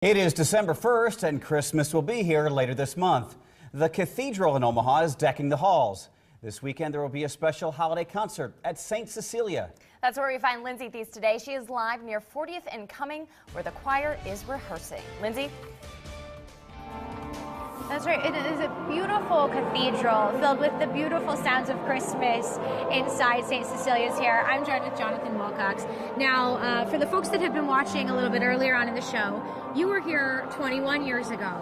It is December 1st and Christmas will be here later this month. The cathedral in Omaha is decking the halls. This weekend there will be a special holiday concert at St. Cecilia. That's where we find Lindsay Thies today. She is live near 40th and Cumming where the choir is rehearsing. Lindsay? That's right. It is a beautiful cathedral filled with the beautiful sounds of Christmas inside St. Cecilia's here. I'm joined with Jonathan Wilcox. Now, for the folks that have been watching a little bit earlier on in the show, you were here 21 years ago.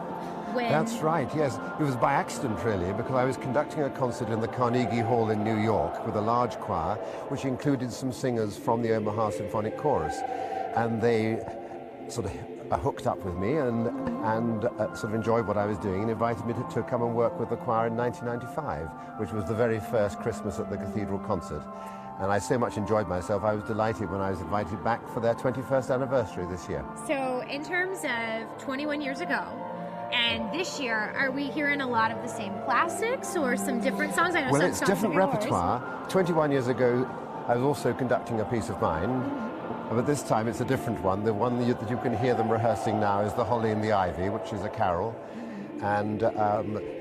That's right, yes. It was by accident, really, because I was conducting a concert in the Carnegie Hall in New York with a large choir, which included some singers from the Omaha Symphonic Chorus. And they sort of hooked up with me and sort of enjoyed what I was doing and invited me to come and work with the choir in 1995, which was the very first Christmas at the cathedral concert. And I so much enjoyed myself, I was delighted when I was invited back for their 21st anniversary this year. So in terms of 21 years ago, and this year, are we hearing a lot of the same classics or some different songs? I know well, some it's songs different of yours. repertoire. 21 years ago, I was also conducting A Piece of Mine, but this time it's a different one. The one that you can hear them rehearsing now is The Holly and the Ivy, which is a carol. And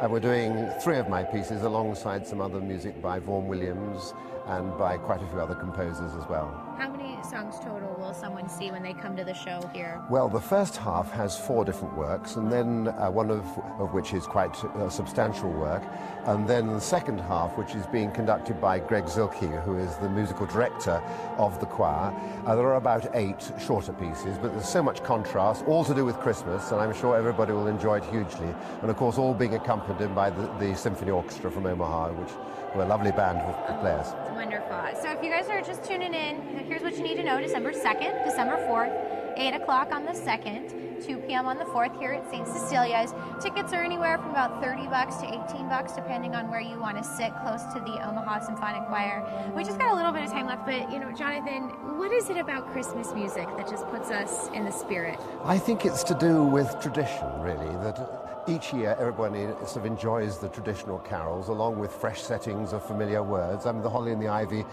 we're doing 3 of my pieces alongside some other music by Vaughan Williams and by quite a few other composers as well. How many songs total will someone see when they come to the show here? Well, the first half has 4 different works, and then one of which is quite a substantial work, and then the second half, which is being conducted by Greg Zilke, who is the musical director of the choir. There are about 8 shorter pieces, but there's so much contrast, all to do with Christmas, and I'm sure everybody will enjoy it hugely. And of course, all being accompanied by the Symphony Orchestra from Omaha, which are a lovely band of players. Wonderful. So if you guys are just tuning in, here's what you need to know. December 2nd, December 4th, 8 o'clock on the 2nd, 2 p.m. on the 4th here at St. Cecilia's. Tickets are anywhere from about $30 to $18, depending on where you want to sit close to the Omaha Symphonic Choir. We just got a little bit of time left, but, you know, Jonathan, what is it about Christmas music that just puts us in the spirit? I think it's to do with tradition, really, that each year everybody sort of enjoys the traditional carols along with fresh settings of familiar words. I mean, The Holly and the Ivy,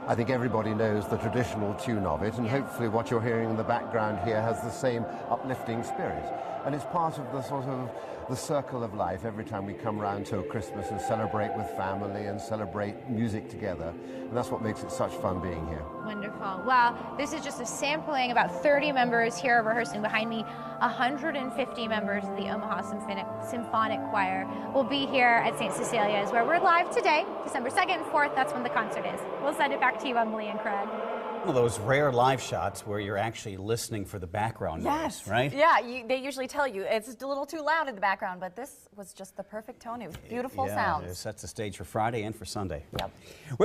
I think everybody knows the traditional tune of it, and hopefully what you're hearing in the background here has the same uplifting spirit. And it's part of the sort of the circle of life every time we come round to Christmas and celebrate with family and celebrate music together. And that's what makes it such fun being here. Wonderful. Well, this is just a sampling. About 30 members here rehearsing behind me. 150 members of the Omaha Symphonic Choir will be here at St. Cecilia's, where we're live today, December 2nd and 4th. That's when the concert is. We'll send it back to you, Emily and Craig. One of those rare live shots where you're actually listening for the background noise, right? Yeah, they usually tell you it's a little too loud in the background, but this was just the perfect tone. It was beautiful sounds. It sets the stage for Friday and for Sunday. Yep.